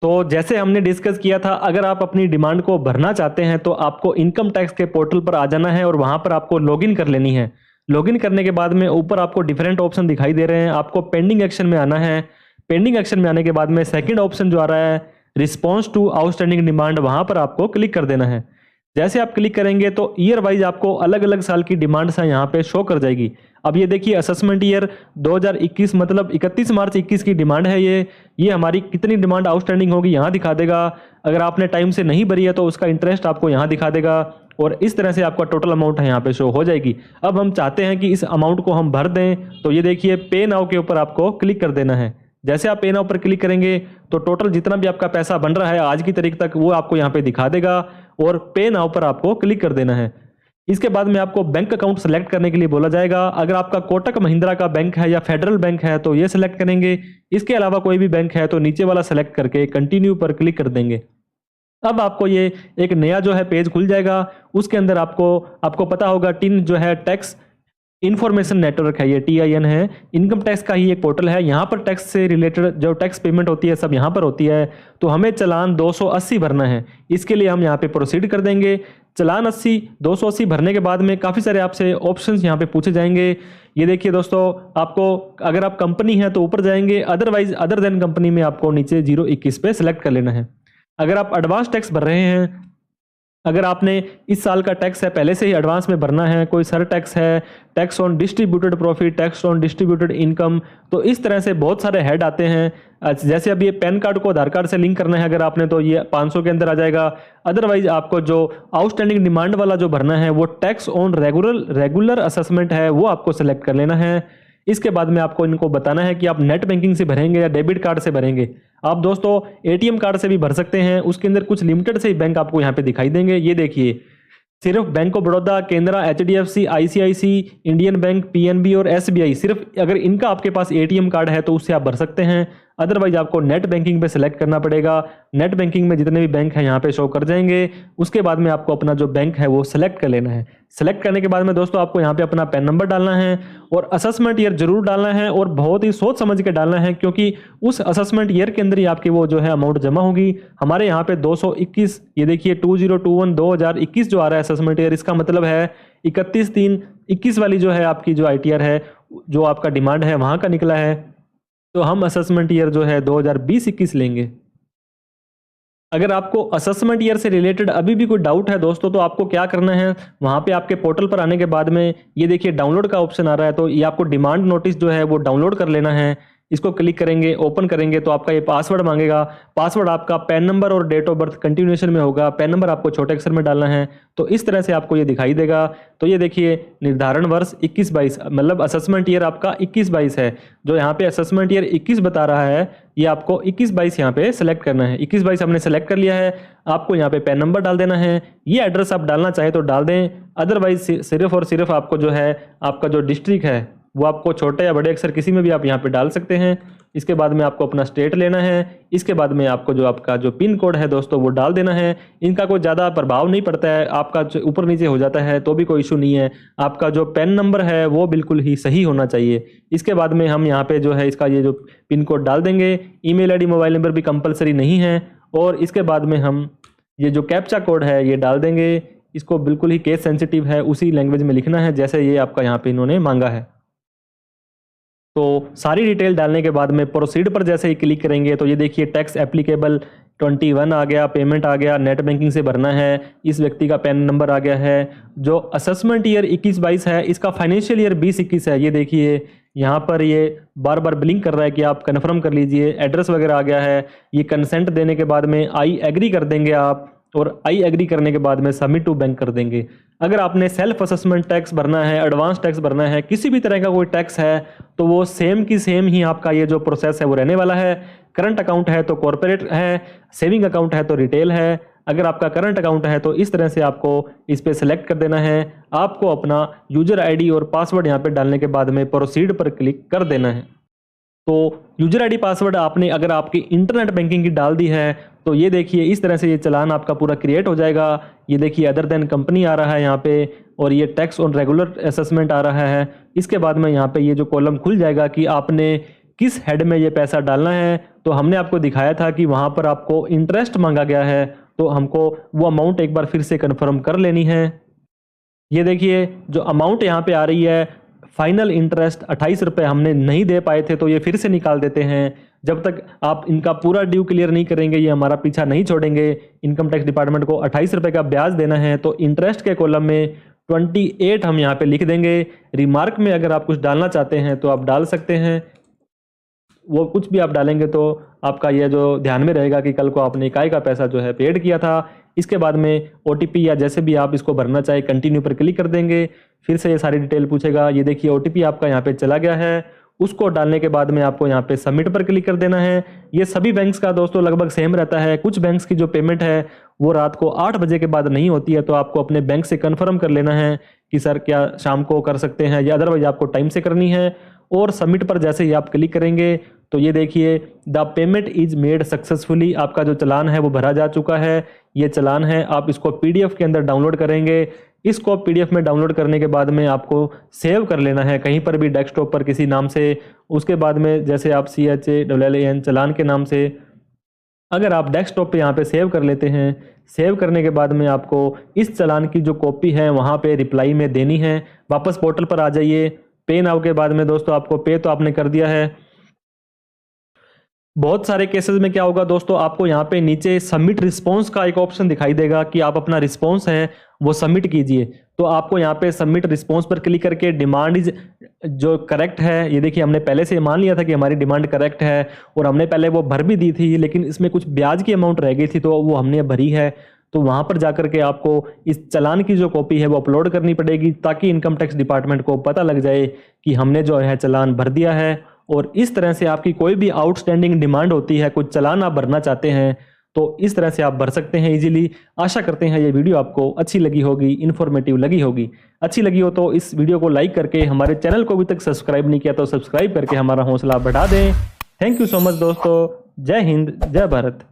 तो जैसे हमने डिस्कस किया था, अगर आप अपनी डिमांड को भरना चाहते हैं तो आपको इनकम टैक्स के पोर्टल पर आ जाना है और वहां पर आपको लॉगिन कर लेनी है। लॉगिन करने के बाद में ऊपर आपको डिफरेंट ऑप्शन दिखाई दे रहे हैं, आपको पेंडिंग एक्शन में आना है। पेंडिंग एक्शन में आने के बाद में सेकंड ऑप्शन जो आ रहा है रिस्पॉन्स टू आउटस्टैंडिंग डिमांड, वहां पर आपको क्लिक कर देना है। जैसे आप क्लिक करेंगे तो ईयर वाइज आपको अलग अलग साल की डिमांड्स हैं यहाँ पे शो कर जाएगी। अब ये देखिए असेसमेंट ईयर 2021 मतलब 31 मार्च 21 की डिमांड है ये हमारी कितनी डिमांड आउटस्टैंडिंग होगी यहाँ दिखा देगा। अगर आपने टाइम से नहीं भरी है तो उसका इंटरेस्ट आपको यहाँ दिखा देगा और इस तरह से आपका टोटल अमाउंट है यहाँ पे शो हो जाएगी। अब हम चाहते हैं कि इस अमाउंट को हम भर दें, तो ये देखिए पे नाउ के ऊपर आपको क्लिक कर देना है। जैसे आप पे नाउ पर क्लिक करेंगे तो टोटल जितना भी आपका पैसा बन रहा है आज की तारीख तक वो आपको यहाँ पे दिखा देगा और पे नाउ पर आपको क्लिक कर देना है। इसके बाद में आपको बैंक अकाउंट सेलेक्ट करने के लिए बोला जाएगा। अगर आपका कोटक महिंद्रा का बैंक है या फेडरल बैंक है तो ये सिलेक्ट करेंगे। इसके अलावा कोई भी बैंक है तो नीचे वाला सेलेक्ट करके कंटिन्यू पर क्लिक कर देंगे। अब आपको ये एक नया जो है पेज खुल जाएगा। उसके अंदर आपको पता होगा टिन जो है टैक्स इंफॉर्मेशन नेटवर्क है, ये TIN है, इनकम टैक्स का ही एक पोर्टल है। यहाँ पर टैक्स से रिलेटेड जो टैक्स पेमेंट होती है सब यहाँ पर होती है। तो हमें चालान 280 भरना है। इसके लिए हम यहाँ पे प्रोसीड कर देंगे। चालान 280 भरने के बाद में काफ़ी सारे आपसे ऑप्शंस यहाँ पे पूछे जाएंगे। ये देखिए दोस्तों, आपको अगर आप कंपनी है तो ऊपर जाएंगे, अदरवाइज अदर देन कंपनी में आपको नीचे 021 पे सिलेक्ट कर लेना है। अगर आप एडवांस टैक्स भर रहे हैं, अगर आपने इस साल का टैक्स है पहले से ही एडवांस में भरना है, कोई सर टैक्स है, tax on distributed profit, tax on distributed income, तो इस तरह से बहुत सारे हेड आते हैं। जैसे अब ये पैन कार्ड को आधार कार्ड से लिंक करना है अगर आपने, तो ये 500 के अंदर आ जाएगा। अदरवाइज आपको जो आउटस्टैंडिंग डिमांड वाला जो भरना है वो टैक्स ऑन रेगुलर असेसमेंट है, वो आपको सेलेक्ट कर लेना है। इसके बाद में आपको इनको बताना है कि आप नेट बैंकिंग से भरेंगे या डेबिट कार्ड से भरेंगे। आप दोस्तों ATM कार्ड से भी भर सकते हैं, उसके अंदर कुछ लिमिटेड से ही बैंक आपको यहाँ पे दिखाई देंगे। ये देखिए सिर्फ bank of Baroda, Canara, HDFC, ICICI, Indian bank, PNB और SBI, सिर्फ अगर इनका आपके पास ATM कार्ड है तो उससे आप भर सकते हैं। अदरवाइज आपको नेट बैंकिंग पे सिलेक्ट करना पड़ेगा। नेट बैंकिंग में जितने भी बैंक हैं यहाँ पे शो कर जाएंगे। उसके बाद में आपको अपना जो बैंक है वो सिलेक्ट कर लेना है। सिलेक्ट करने के बाद में दोस्तों आपको यहाँ पे अपना पैन नंबर डालना है और असेसमेंट ईयर जरूर डालना है और बहुत ही सोच समझ के डालना है, क्योंकि उस असेसमेंट ईयर के अंदर ही आपकी वो जो है अमाउंट जमा होगी। हमारे यहाँ पे 221, ये देखिए 2021 2021 जो आ रहा है असेसमेंट ईयर, इसका मतलब है 31/3/21 वाली जो है आपकी जो ITR है, जो आपका डिमांड है वहाँ का निकला है। तो हम असेसमेंट ईयर जो है 2020-21 लेंगे। अगर आपको असेसमेंट ईयर से रिलेटेड अभी भी कोई डाउट है दोस्तों, तो आपको क्या करना है, वहाँ पे आपके पोर्टल पर आने के बाद में ये देखिए डाउनलोड का ऑप्शन आ रहा है, तो ये आपको डिमांड नोटिस जो है वो डाउनलोड कर लेना है। इसको क्लिक करेंगे, ओपन करेंगे तो आपका ये पासवर्ड मांगेगा। पासवर्ड आपका पैन नंबर और डेट ऑफ बर्थ कंटिन्यूएशन में होगा। पैन नंबर आपको छोटे अक्षर में डालना है। तो इस तरह से आपको ये दिखाई देगा। तो ये देखिए निर्धारण वर्ष 21-22 मतलब असेसमेंट ईयर आपका 21-22 है। जो यहाँ पे असेसमेंट ईयर 21 बता रहा है, ये आपको 21-22 यहाँ पे सेलेक्ट करना है। 21-22 हमने सेलेक्ट कर लिया है। आपको यहाँ पे पैन नंबर डाल देना है। ये एड्रेस आप डालना चाहे तो डाल दें, अदरवाइज सिर्फ और सिर्फ आपको जो है आपका जो डिस्ट्रिक्ट है वो आपको छोटे या बड़े अक्षर किसी में भी आप यहाँ पे डाल सकते हैं। इसके बाद में आपको अपना स्टेट लेना है। इसके बाद में आपको जो आपका जो पिन कोड है दोस्तों वो डाल देना है। इनका कोई ज़्यादा प्रभाव नहीं पड़ता है, आपका ऊपर नीचे हो जाता है तो भी कोई इशू नहीं है। आपका जो पैन नंबर है वो बिल्कुल ही सही होना चाहिए। इसके बाद में हम यहाँ पे जो है इसका ये जो पिन कोड डाल देंगे। ईमेल ID मोबाइल नंबर भी कंपलसरी नहीं है। और इसके बाद में हम ये जो कैप्चा कोड है ये डाल देंगे। इसको बिल्कुल ही केस सेंसिटिव है, उसी लैंग्वेज में लिखना है जैसे ये आपका यहाँ पे इन्होंने मांगा है। तो सारी डिटेल डालने के बाद में प्रोसीड पर जैसे ही क्लिक करेंगे तो ये देखिए टैक्स एप्लीकेबल 21 आ गया, पेमेंट आ गया, नेट बैंकिंग से भरना है, इस व्यक्ति का पैन नंबर आ गया है। जो असेसमेंट ईयर 21-22 है इसका फाइनेंशियल ईयर 20-21 है। ये देखिए यहाँ पर ये बार बार ब्लिंक कर रहा है कि आप कन्फर्म कर लीजिए। एड्रेस वगैरह आ गया है। ये कंसेंट देने के बाद में आई एग्री कर देंगे आप, और आई एग्री करने के बाद में सबमिट टू बैंक कर देंगे। अगर आपने सेल्फ असेसमेंट टैक्स भरना है, एडवांस टैक्स भरना है, किसी भी तरह का कोई टैक्स है तो वो सेम की सेम ही आपका ये जो प्रोसेस है वो रहने वाला है। करंट अकाउंट है तो कॉर्पोरेट है, सेविंग अकाउंट है तो रिटेल है। अगर आपका करंट अकाउंट है तो इस तरह से आपको इस पर सेलेक्ट कर देना है। आपको अपना यूजर ID और पासवर्ड यहाँ पे डालने के बाद में प्रोसीड पर क्लिक कर देना है। तो यूजर ID पासवर्ड आपने अगर आपकी इंटरनेट बैंकिंग की डाल दी है तो ये देखिए इस तरह से ये चालान आपका पूरा क्रिएट हो जाएगा। ये देखिए अदर देन कंपनी आ रहा है यहाँ पे, और ये टैक्स ऑन रेगुलर असेसमेंट आ रहा है। इसके बाद में यहाँ पे ये जो कॉलम खुल जाएगा कि आपने किस हेड में ये पैसा डालना है, तो हमने आपको दिखाया था कि वहाँ पर आपको इंटरेस्ट मांगा गया है, तो हमको वो अमाउंट एक बार फिर से कन्फर्म कर लेनी है। ये देखिए जो अमाउंट यहाँ पे आ रही है, फाइनल इंटरेस्ट 28 रुपये हमने नहीं दे पाए थे, तो ये फिर से निकाल देते हैं। जब तक आप इनका पूरा ड्यू क्लियर नहीं करेंगे ये हमारा पीछा नहीं छोड़ेंगे। इनकम टैक्स डिपार्टमेंट को 28 रुपये का ब्याज देना है, तो इंटरेस्ट के कॉलम में 28 हम यहाँ पे लिख देंगे। रिमार्क में अगर आप कुछ डालना चाहते हैं तो आप डाल सकते हैं, वो कुछ भी आप डालेंगे तो आपका ये जो ध्यान में रहेगा कि कल को आपने इकाई का पैसा जो है पेड किया था। इसके बाद में OTP या जैसे भी आप इसको भरना चाहे कंटिन्यू पर क्लिक कर देंगे, फिर से ये सारी डिटेल पूछेगा। ये देखिए OTP आपका यहाँ पे चला गया है, उसको डालने के बाद में आपको यहाँ पे सबमिट पर क्लिक कर देना है। ये सभी बैंक्स का दोस्तों लगभग सेम रहता है। कुछ बैंक्स की जो पेमेंट है वो रात को 8 बजे के बाद नहीं होती है, तो आपको अपने बैंक से कन्फर्म कर लेना है कि सर क्या शाम को कर सकते हैं, या अदरवाइज आपको टाइम से करनी है। और सबमिट पर जैसे ही आप क्लिक करेंगे तो ये देखिए the payment is made successfully, आपका जो चालान है वो भरा जा चुका है। ये चालान है, आप इसको PDF के अंदर डाउनलोड करेंगे। इसको PDF में डाउनलोड करने के बाद में आपको सेव कर लेना है कहीं पर भी डेस्कटॉप पर किसी नाम से। उसके बाद में जैसे आप CHALLAN चालान के नाम से अगर आप डेस्कटॉप पे यहाँ पे सेव कर लेते हैं, सेव करने के बाद में आपको इस चालान की जो कॉपी है वहाँ पे रिप्लाई में देनी है। वापस पोर्टल पर आ जाइए। पे नाउ के बाद में दोस्तों आपको पे तो आपने कर दिया है। बहुत सारे केसेस में क्या होगा दोस्तों, आपको यहाँ पे नीचे सबमिट रिस्पॉन्स का एक ऑप्शन दिखाई देगा कि आप अपना रिस्पॉन्स है वो सबमिट कीजिए। तो आपको यहाँ पे सबमिट रिस्पॉन्स पर क्लिक करके डिमांड इज जो करेक्ट है, ये देखिए हमने पहले से मान लिया था कि हमारी डिमांड करेक्ट है और हमने पहले वो भर भी दी थी, लेकिन इसमें कुछ ब्याज की अमाउंट रह गई थी तो वो हमने भरी है। तो वहाँ पर जाकर के आपको इस चालान की जो कॉपी है वो अपलोड करनी पड़ेगी, ताकि इनकम टैक्स डिपार्टमेंट को पता लग जाए कि हमने जो है चालान भर दिया है। और इस तरह से आपकी कोई भी आउटस्टैंडिंग डिमांड होती है, कुछ चालान आप भरना चाहते हैं, तो इस तरह से आप भर सकते हैं इजीली। आशा करते हैं ये वीडियो आपको अच्छी लगी होगी, इन्फॉर्मेटिव लगी होगी। अच्छी लगी हो तो इस वीडियो को लाइक करके, हमारे चैनल को अभी तक सब्सक्राइब नहीं किया तो सब्सक्राइब करके हमारा हौसला बढ़ा दें। थैंक यू सो मच दोस्तों। जय हिंद, जय भारत।